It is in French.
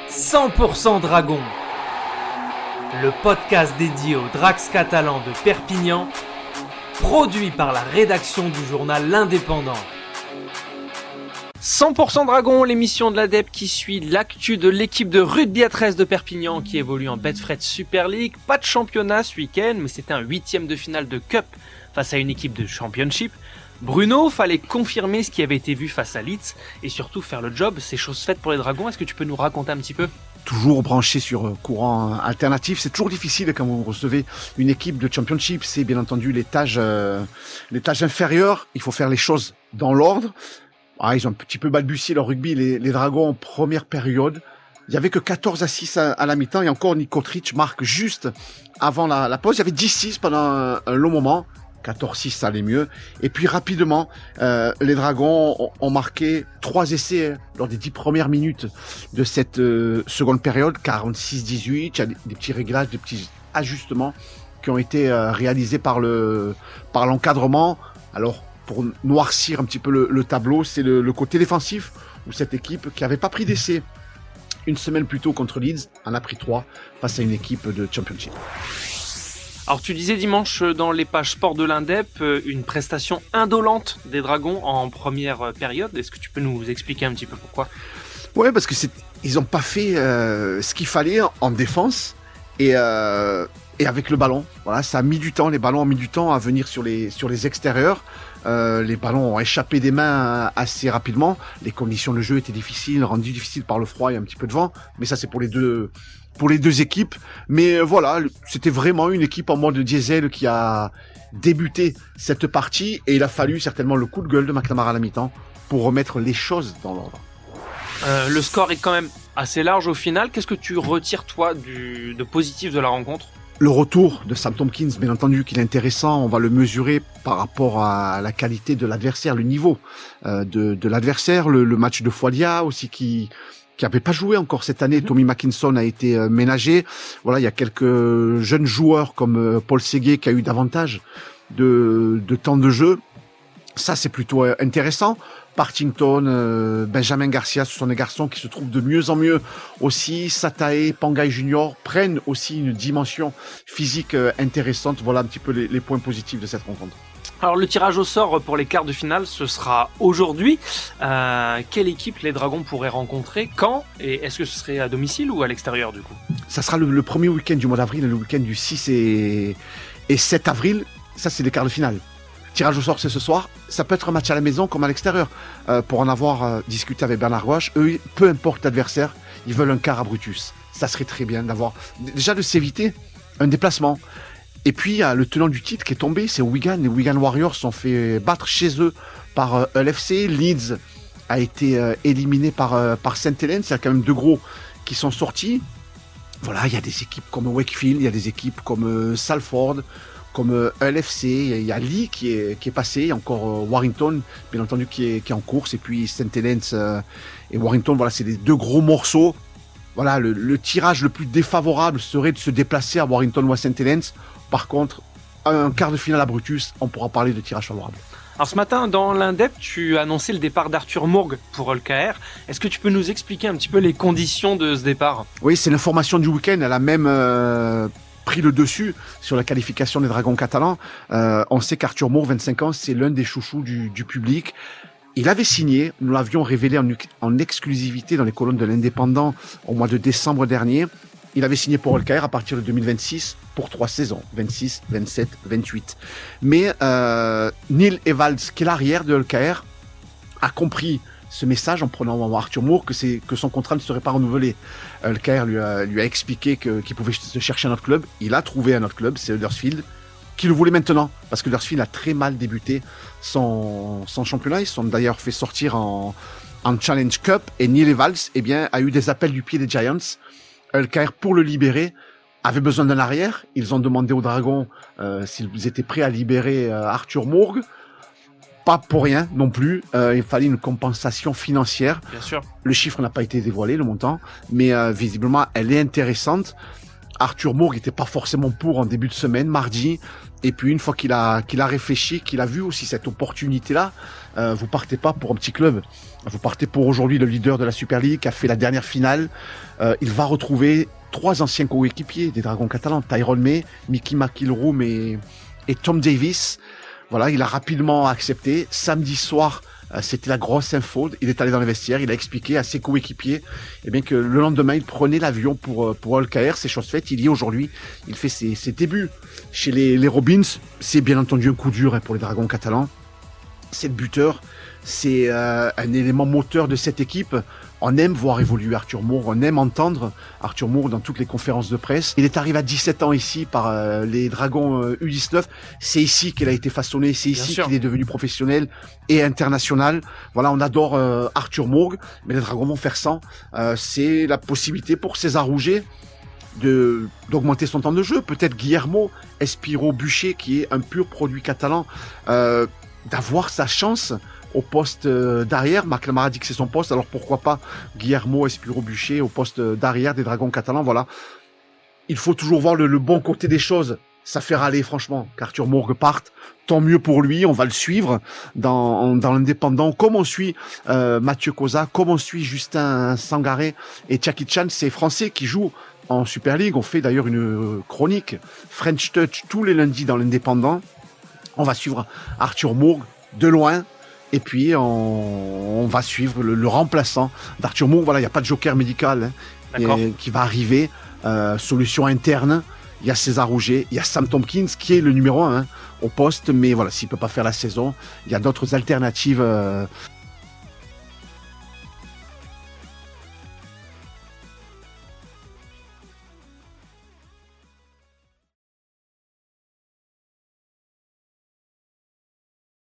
100% Dragon, le podcast dédié aux Drax catalans de Perpignan, produit par la rédaction du journal L'Indépendant. 100% Dragon, l'émission de l'Adep qui suit l'actu de l'équipe de rugby à 13 de Perpignan qui évolue en Betfred Super League. Pas de championnat ce week-end, mais c'était un 8e de finale de Cup face à une équipe de Championship. Bruno, fallait confirmer ce qui avait été vu face à Leeds et surtout faire le job. C'est chose faite pour les Dragons. Est-ce que tu peux nous raconter un petit peu ? Toujours branché sur courant alternatif, c'est toujours difficile quand vous recevez une équipe de Championship. C'est bien entendu l'étage inférieur. Il faut faire les choses dans l'ordre. Ils ont un petit peu balbutié leur rugby, les Dragons en première période. Il y avait que 14-6 à la mi-temps et encore Nico Trich marque juste avant la pause. Il y avait 10-6 pendant un long moment. 14-6, ça allait mieux. Et puis rapidement, les Dragons ont marqué 3 essais lors des 10 premières minutes de cette seconde période. 46-18, il y a des petits réglages, des petits ajustements qui ont été réalisés par l'encadrement. Alors, pour noircir un petit peu le tableau, c'est le côté défensif où cette équipe qui n'avait pas pris d'essai une semaine plus tôt contre Leeds en a pris 3 face à une équipe de Championship. Alors tu disais dimanche dans les pages sport de l'Indep, une prestation indolente des Dragons en première période. Est-ce que tu peux nous expliquer un petit peu pourquoi ? Ouais, parce que ils ont pas fait ce qu'il fallait en défense et avec le ballon. Voilà, ça a mis du temps. Les ballons ont mis du temps à venir sur les extérieurs. Les ballons ont échappé des mains assez rapidement. Les conditions de jeu étaient difficiles, rendues difficiles par le froid et un petit peu de vent. Mais ça, c'est pour les deux équipes. Mais voilà, c'était vraiment une équipe en mode diesel qui a débuté cette partie et il a fallu certainement le coup de gueule de McNamara à la mi-temps pour remettre les choses dans l'ordre. Le score est quand même assez large au final. Qu'est-ce que tu retires toi de positif de la rencontre ? Le retour de Sam Tompkins, bien entendu, qu'il est intéressant. On va le mesurer par rapport à la qualité de l'adversaire, le niveau de l'adversaire. Le match de Foilia aussi qui avait pas joué encore cette année. Tommy Mackinson a été ménagé. Voilà, il y a quelques jeunes joueurs comme Paul Ségué qui a eu davantage de temps de jeu. Ça, c'est plutôt intéressant. Partington, Benjamin Garcia, ce sont des garçons qui se trouvent de mieux en mieux aussi. Satae, Pangai Junior prennent aussi une dimension physique intéressante. Voilà un petit peu les points positifs de cette rencontre. Alors le tirage au sort pour les quarts de finale, ce sera aujourd'hui. Quelle équipe les Dragons pourraient rencontrer ? Quand ? Et est-ce que ce serait à domicile ou à l'extérieur du coup ? Ça sera le premier week-end du mois d'avril, le week-end du 6 et 7 avril. Ça, c'est les quarts de finale. Tirage au sort, c'est ce soir. Ça peut être un match à la maison comme à l'extérieur. Pour en avoir discuté avec Bernard Gouache, eux, peu importe l'adversaire, ils veulent un quart à Brutus. Ça serait très bien d'avoir, déjà de s'éviter un déplacement. Et puis, il y a le tenant du titre qui est tombé, c'est Wigan. Les Wigan Warriors sont fait battre chez eux par LFC. Leeds a été éliminé par Saint-Hélène. C'est quand même deux gros qui sont sortis. Voilà, il y a des équipes comme Wakefield, il y a des équipes comme Salford, comme LFC, il y a Lee qui est passé, il y a encore Warrington, bien entendu, qui est en course, et puis Saint-Hélène et Warrington, voilà, c'est les deux gros morceaux. Voilà, le tirage le plus défavorable serait de se déplacer à Warrington ou à Saint-Hélène. Par contre, un quart de finale à Brutus, on pourra parler de tirage favorable. Alors ce matin, dans l'Indep, tu as annoncé le départ d'Arthur Mourgue pour LKR. Est-ce que tu peux nous expliquer un petit peu les conditions de ce départ ? Oui, c'est l'information du week-end, elle a même pris le dessus sur la qualification des Dragons catalans. On sait qu'Arthur Mourgue, 25 ans, c'est l'un des chouchous du public. Il avait signé, nous l'avions révélé en exclusivité dans les colonnes de l'Indépendant au mois de décembre dernier. Il avait signé pour LKR à partir de 2026 pour 3 saisons, 26, 27, 28. Mais Neil Evans, qui est l'arrière de LKR, a compris ce message en prenant Arthur Mourgue que son contrat ne serait pas renouvelé. LKR lui a expliqué qu'il pouvait se chercher un autre club. Il a trouvé un autre club, c'est Huddersfield, qui le voulait maintenant, parce que Huddersfield a très mal débuté son championnat. Ils se sont d'ailleurs fait sortir en Challenge Cup, et Neil Evans a eu des appels du pied des Giants. LKR, pour le libérer, avait besoin d'un arrière. Ils ont demandé aux Dragons s'ils étaient prêts à libérer Arthur Mourgue. Pas pour rien non plus. Il fallait une compensation financière. Bien sûr. Le chiffre n'a pas été dévoilé, le montant, mais visiblement, elle est intéressante. Arthur Mourgue n'était pas forcément pour en début de semaine, mardi. Et puis une fois qu'il a réfléchi, qu'il a vu aussi cette opportunité-là, vous partez pas pour un petit club. Vous partez pour aujourd'hui le leader de la Super League, qui a fait la dernière finale. Il va retrouver 3 anciens coéquipiers des Dragons catalans, Tyrone May, Mickey McIlroom et Tom Davis. Voilà, il a rapidement accepté. Samedi soir, c'était la grosse info. Il est allé dans les vestiaires, il a expliqué à ses coéquipiers que le lendemain, il prenait l'avion pour Al-Caire. C'est chose faite, il y est aujourd'hui. Il fait ses débuts chez les Robins. C'est bien entendu un coup dur pour les Dragons catalans. C'est le buteur, c'est un élément moteur de cette équipe. On aime voir évoluer Arthur Moore, on aime entendre Arthur Moore dans toutes les conférences de presse. Il est arrivé à 17 ans ici par les Dragons U19. C'est ici qu'il a été façonné, c'est ici qu'il est devenu professionnel et international. Voilà, on adore Arthur Moore, mais les Dragons vont faire sans. C'est la possibilité pour César Rouget d'augmenter son temps de jeu. Peut-être Guillermo Espiro Bucher, qui est un pur produit catalan, d'avoir sa chance au poste d'arrière. Marc Lamar a dit que c'est son poste, alors pourquoi pas Guillermo Espiro Bucher au poste d'arrière des Dragons catalans. Voilà, il faut toujours voir le bon côté des choses. Ça fait râler franchement qu'Arthur Moore parte, tant mieux pour lui, on va le suivre dans l'indépendant, comme on suit Mathieu Cosa, comme on suit Justin Sangaré et Jackie Chan, ces Français qui jouent en Super League. On fait d'ailleurs une chronique French Touch tous les lundis dans l'indépendant. On va suivre Arthur Moore de loin. Et puis, on va suivre le remplaçant d'Arthur Moore. Voilà, il n'y a pas de joker médical qui va arriver. Solution interne. Il y a César Rouget, il y a Sam Tompkins qui est le numéro 1 au poste. Mais voilà, s'il ne peut pas faire la saison, il y a d'autres alternatives